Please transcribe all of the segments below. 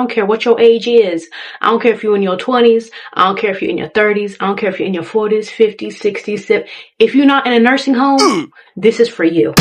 don't care what your age is. I don't care if you're in your 20s. I don't care if you're in your 30s. I don't care if you're in your 40s, 50s, 60s, 70s. If you're not in a nursing home, this is for you.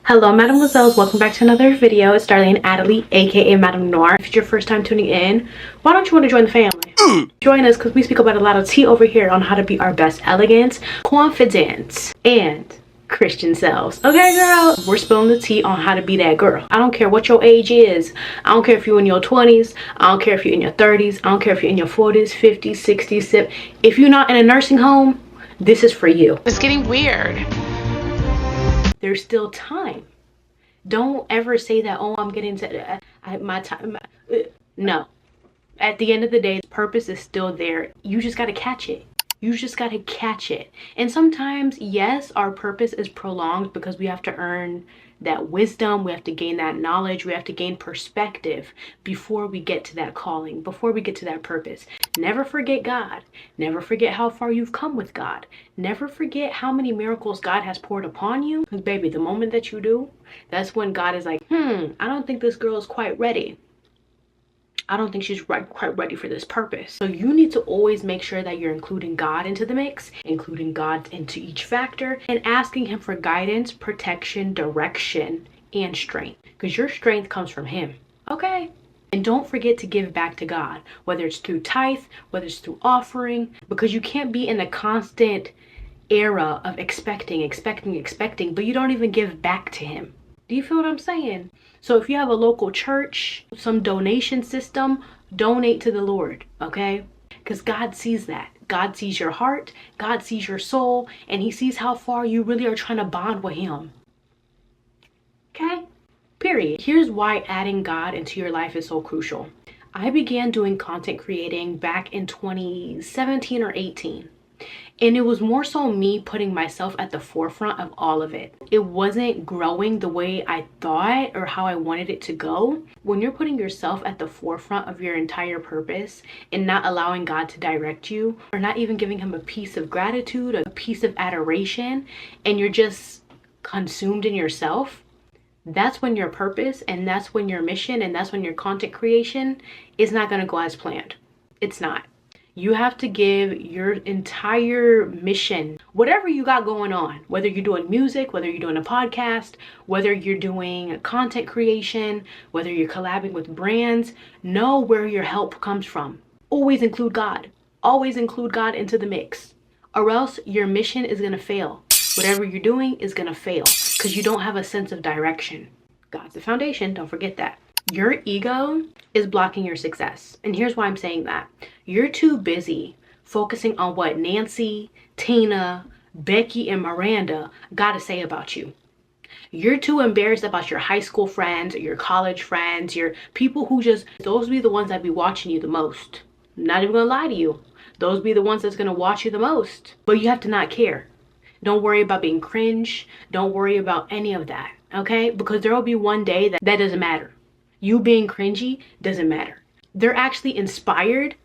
Hello Mademoiselles, welcome back to another video. It's Darlene Adderley, aka Madame Noir. If it's your first time tuning in, why don't you want to join the family? Join us because we speak about a lot of tea over here on how to be our best elegant, confident, and Christian selves. Okay girl, we're spilling the tea on how to be that girl. I don't care what your age is. I don't care if you're in your 20s. I don't care if you're in your 30s. I don't care if you're in your 40s, 50s, 60s, 70s. If you're not in a nursing home, this is for you. It's getting weird. There's still time. Don't ever say that, oh, I'm getting to my time. No. At the end of the day, purpose is still there. You just got to catch it. You just got to catch it. And sometimes, yes, our purpose is prolonged because we have to earn that wisdom. We have to gain that knowledge. We have to gain perspective before we get to that calling, before we get to that purpose. Never forget God. Never forget how far you've come with God. Never forget how many miracles God has poured upon you. Because baby, the moment that you do, that's when God is like, I don't think this girl is quite ready. I don't think she's quite ready for this purpose. So you need to always make sure that you're including God into the mix, including God into each factor, and asking him for guidance, protection, direction, and strength. Because your strength comes from him. Okay? And don't forget to give back to God, whether it's through tithe, whether it's through offering, because you can't be in a constant era of expecting, but you don't even give back to him. Do you feel what I'm saying? So if you have a local church, some donation system, donate to the Lord, okay? Because God sees that. God sees your heart, God sees your soul, and he sees how far you really are trying to bond with him. Okay? Period. Here's why adding God into your life is so crucial. I began doing content creating back in 2017 or 18. And it was more so me putting myself at the forefront of all of it. It wasn't growing the way I thought or how I wanted it to go. When you're putting yourself at the forefront of your entire purpose and not allowing God to direct you, or not even giving him a piece of gratitude, a piece of adoration, and you're just consumed in yourself, that's when your purpose and that's when your mission and that's when your content creation is not going to go as planned. It's not. You have to give your entire mission, whatever you got going on, whether you're doing music, whether you're doing a podcast, whether you're doing content creation, whether you're collabing with brands, know where your help comes from. Always include God. Always include God into the mix, or else your mission is going to fail. Whatever you're doing is going to fail because you don't have a sense of direction. God's the foundation. Don't forget that. Your ego is blocking your success. And here's why I'm saying that. You're too busy focusing on what Nancy, Tina, Becky, and Miranda got to say about you. You're too embarrassed about your high school friends, your college friends, your people who those be the ones that be watching you the most. Not even gonna lie to you. Those be the ones that's gonna watch you the most. But you have to not care. Don't worry about being cringe. Don't worry about any of that, okay? Because there will be one day that doesn't matter. You being cringy doesn't matter. They're actually inspired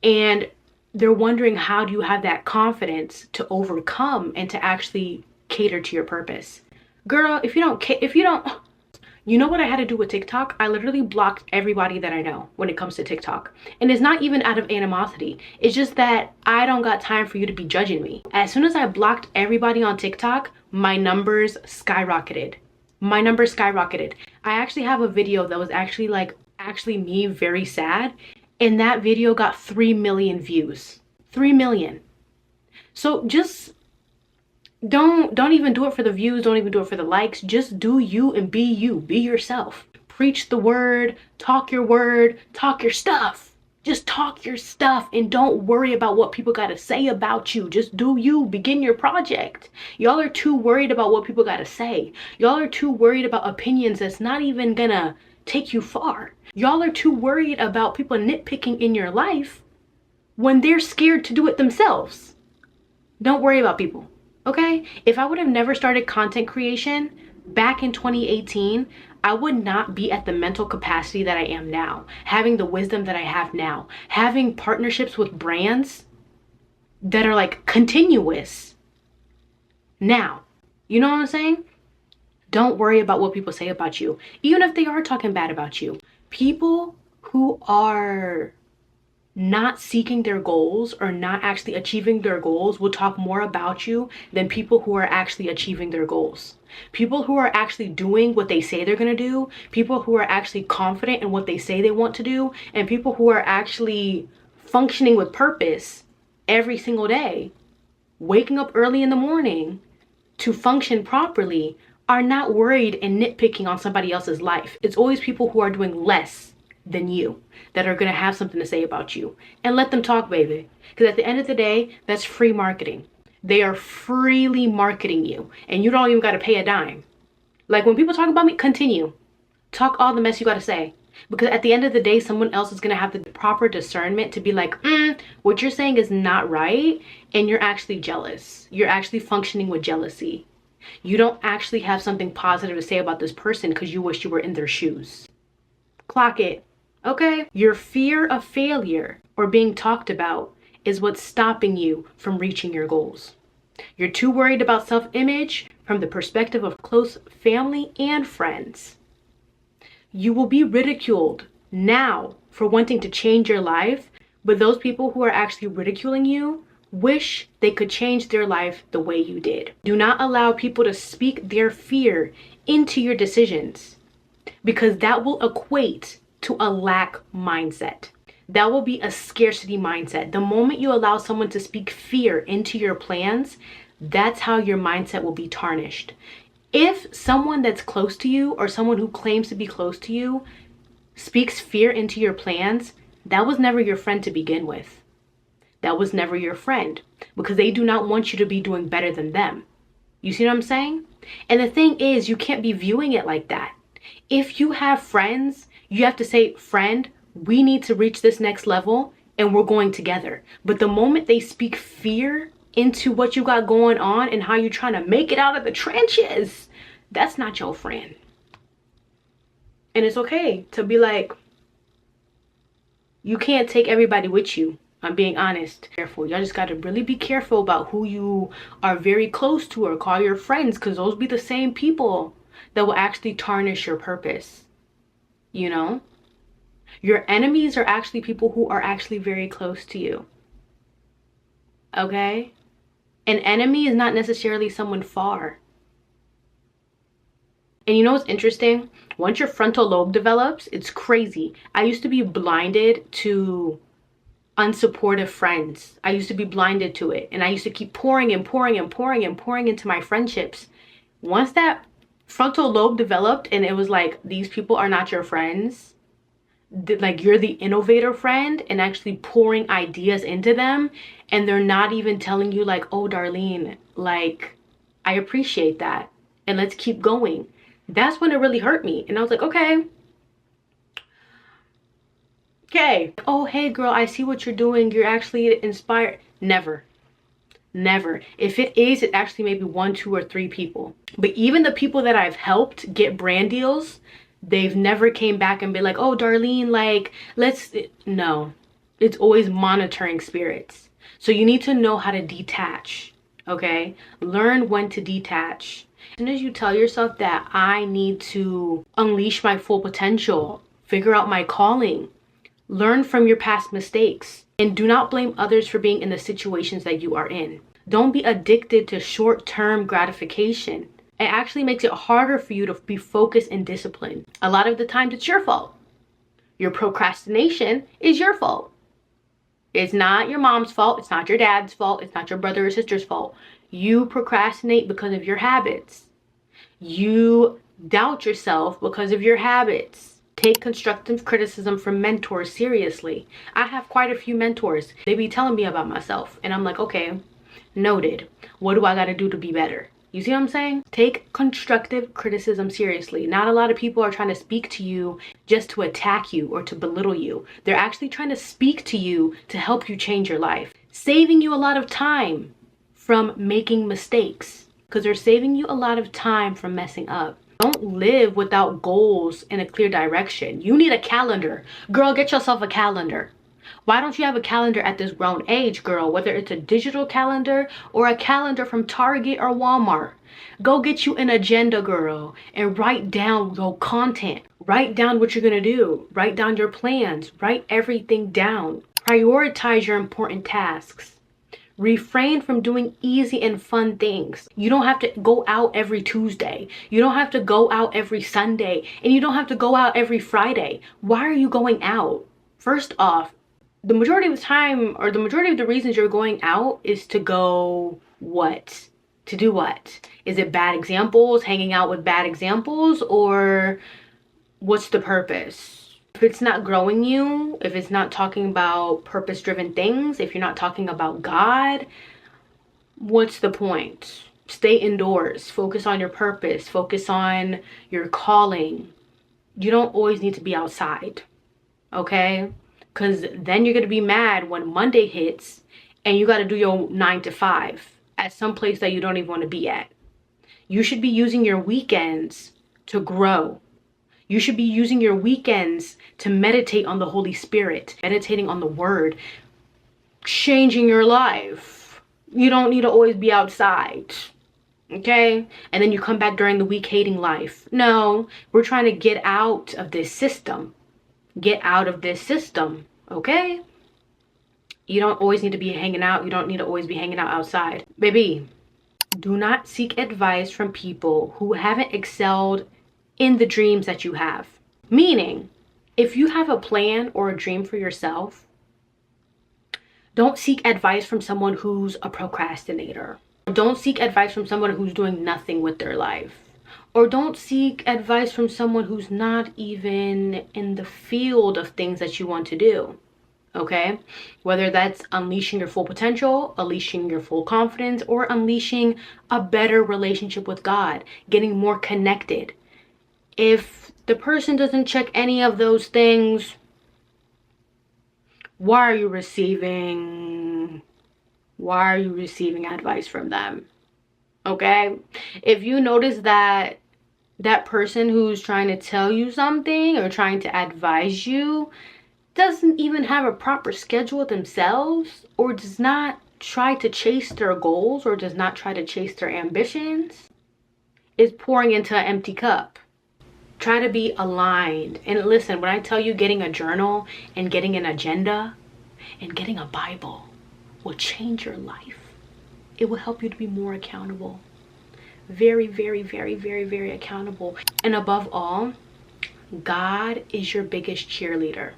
and they're wondering, how do you have that confidence to overcome and to actually cater to your purpose? Girl, you know what I had to do with TikTok? I literally blocked everybody that I know when it comes to TikTok. And it's not even out of animosity. It's just that I don't got time for you to be judging me. As soon as I blocked everybody on TikTok, my numbers skyrocketed. I actually have a video that was actually me very sad, and that video got 3 million views. 3 million. So just don't even do it for the views, don't even do it for the likes. Just do you and be you. Be yourself. Preach the word, talk your stuff. Just talk your stuff and don't worry about what people got to say about you. Just do you. Begin your project. Y'all are too worried about what people got to say. Y'all are too worried about opinions that's not even gonna take you far. Y'all are too worried about people nitpicking in your life when they're scared to do it themselves. Don't worry about people, okay? If I would have never started content creation back in 2018, I would not be at the mental capacity that I am now, having the wisdom that I have now, having partnerships with brands that are like continuous now. You know what I'm saying? Don't worry about what people say about you, even if they are talking bad about you. People who are not seeking their goals or not actually achieving their goals will talk more about you than people who are actually achieving their goals. People who are actually doing what they say they're going to do, people who are actually confident in what they say they want to do, and people who are actually functioning with purpose every single day, waking up early in the morning to function properly, are not worried and nitpicking on somebody else's life. It's always people who are doing less than you that are going to have something to say about you. And let them talk, baby. Because at the end of the day, that's free marketing. They are freely marketing you, and you don't even got to pay a dime. Like when people talk about me, continue. Talk all the mess you got to say. Because at the end of the day, someone else is going to have the proper discernment to be like, what you're saying is not right, and you're actually jealous. You're actually functioning with jealousy. You don't actually have something positive to say about this person because you wish you were in their shoes. Clock it. Okay? Your fear of failure or being talked about is what's stopping you from reaching your goals. You're too worried about self-image from the perspective of close family and friends. You will be ridiculed now for wanting to change your life, but those people who are actually ridiculing you wish they could change their life the way you did. Do not allow people to speak their fear into your decisions, because that will equate to a lack mindset. That will be a scarcity mindset. The moment you allow someone to speak fear into your plans, that's how your mindset will be tarnished. If someone that's close to you or someone who claims to be close to you speaks fear into your plans, that was never your friend to begin with. That was never your friend, because they do not want you to be doing better than them. You see what I'm saying? And the thing is, you can't be viewing it like that. If you have friends, you have to say, friend, we need to reach this next level and we're going together. But the moment they speak fear into what you got going on and how you're trying to make it out of the trenches, that's not your friend. And it's okay to be like, you can't take everybody with you. I'm being honest. Careful. Y'all just got to really be careful about who you are very close to or call your friends, because those be the same people that will actually tarnish your purpose. You know? Your enemies are actually people who are actually very close to you. Okay? An enemy is not necessarily someone far. And you know what's interesting? Once your frontal lobe develops, it's crazy. I used to be blinded to unsupportive friends. I used to be blinded to it. And I used to keep pouring and pouring and pouring and pouring into my friendships. Once that frontal lobe developed and it was like, these people are not your friends, like you're the innovator friend and actually pouring ideas into them, and they're not even telling you like, oh Darlene, like I appreciate that and let's keep going. That's when it really hurt me. And I was like, okay, oh hey girl, I see what you're doing, you're actually inspired. Never. If it is, it actually maybe 1, 2, or 3 people. But even the people that I've helped get brand deals, they've never came back and been like, oh Darlene, like no. It's always monitoring spirits. So you need to know how to detach. Okay? Learn when to detach. As soon as you tell yourself that I need to unleash my full potential, figure out my calling, learn from your past mistakes, and do not blame others for being in the situations that you are in. Don't be addicted to short-term gratification. It actually makes it harder for you to be focused and disciplined. A lot of the times it's your fault. Your procrastination is your fault. It's not your mom's fault. It's not your dad's fault. It's not your brother or sister's fault. You procrastinate because of your habits. You doubt yourself because of your habits. Take constructive criticism from mentors seriously. I have quite a few mentors. They be telling me about myself. And I'm like, okay, noted. What do I got to do to be better? You see what I'm saying? Take constructive criticism seriously. Not a lot of people are trying to speak to you just to attack you or to belittle you. They're actually trying to speak to you to help you change your life. Saving you a lot of time from making mistakes. Because they're saving you a lot of time from messing up. Don't live without goals and a clear direction. You need a calendar. Girl, get yourself a calendar. Why don't you have a calendar at this grown age, girl? Whether it's a digital calendar or a calendar from Target or Walmart. Go get you an agenda, girl, and write down your content. Write down what you're going to do. Write down your plans. Write everything down. Prioritize your important tasks. Refrain from doing easy and fun things. You don't have to go out every Tuesday. You don't have to go out every Sunday. And you don't have to go out every Friday. Why are you going out? First off, the majority of the time, or the majority of the reasons you're going out is to go what? To do what? Is it bad examples, hanging out with bad examples, or what's the purpose? If it's not growing you, if it's not talking about purpose-driven things, if you're not talking about God, what's the point? Stay indoors. Focus on your purpose. Focus on your calling. You don't always need to be outside, okay? Because then you're going to be mad when Monday hits and you got to do your 9 to 5 at some place that you don't even want to be at. You should be using your weekends to grow. You should be using your weekends to meditate on the Holy Spirit, meditating on the Word, changing your life. You don't need to always be outside, okay? And then you come back during the week hating life. No, we're trying to get out of this system. Get out of this system, okay? You don't always need to be hanging out. You don't need to always be hanging out outside. Baby, do not seek advice from people who haven't excelled in the dreams that you have. Meaning, if you have a plan or a dream for yourself, don't seek advice from someone who's a procrastinator. Don't seek advice from someone who's doing nothing with their life. Or don't seek advice from someone who's not even in the field of things that you want to do. Okay? Whether that's unleashing your full potential, unleashing your full confidence, or unleashing a better relationship with God, getting more connected. If the person doesn't check any of those things, why are you receiving advice from them? Okay? If you notice that that person who's trying to tell you something or trying to advise you doesn't even have a proper schedule themselves, or does not try to chase their goals, or does not try to chase their ambitions, is pouring into an empty cup. Try to be aligned. And listen, when I tell you getting a journal and getting an agenda and getting a Bible will change your life. It will help you to be more accountable. Very, very, very, very, very accountable. And above all, God is your biggest cheerleader.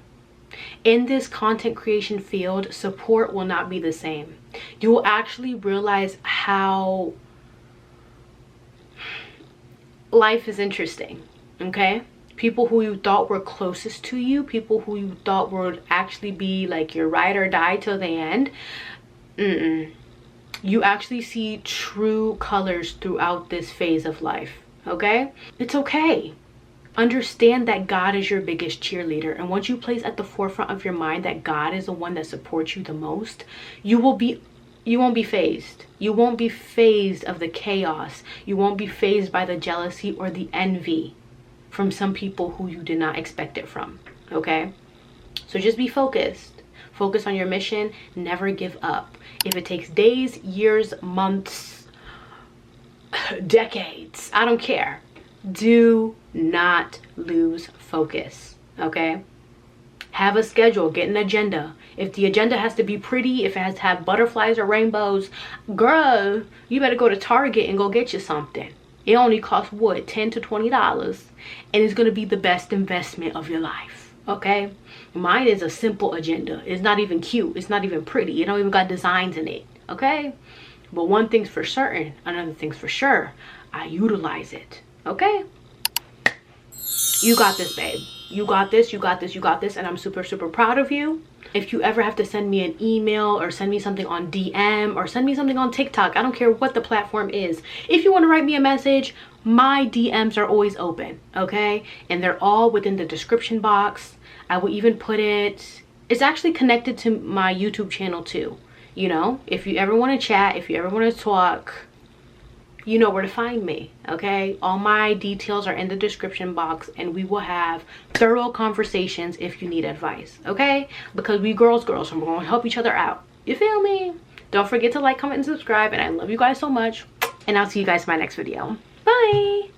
In this content creation field, support will not be the same. You will actually realize how life is interesting. Okay? People who you thought were closest to you, people who you thought would actually be like your ride or die till the end, you actually see true colors throughout this phase of life. Okay? It's okay. Understand that God is your biggest cheerleader, and once you place at the forefront of your mind that God is the one that supports you the most, you won't be phased. You won't be phased of the chaos. You won't be phased by the jealousy or the envy from some people who you did not expect it from. Okay? So just be focused. Focus on your mission. Never give up. If it takes days, years, months, decades, I don't care. Do not lose focus. Okay? Have a schedule. Get an agenda. If the agenda has to be pretty, if it has to have butterflies or rainbows, girl, you better go to Target and go get you something. It only costs what, $10 to $20, and it's going to be the best investment of your life. Okay? Mine is a simple agenda. It's not even cute. It's not even pretty. It don't even got designs in it. Okay? But one thing's for certain, another thing's for sure. I utilize it. Okay? You got this, babe. You got this, you got this, you got this, and I'm super, super proud of you. If you ever have to send me an email or send me something on DM or send me something on TikTok, I don't care what the platform is. If you want to write me a message, my DMs are always open, okay? And they're all within the description box. I will even put it, it's actually connected to my YouTube channel too. You know, if you ever want to chat, if you ever want to talk, you know where to find me, okay? All my details are in the description box, and we will have thorough conversations if you need advice, okay? Because we girls, and we're gonna help each other out. You feel me? Don't forget to like, comment, and subscribe, and I love you guys so much. And I'll see you guys in my next video. Bye!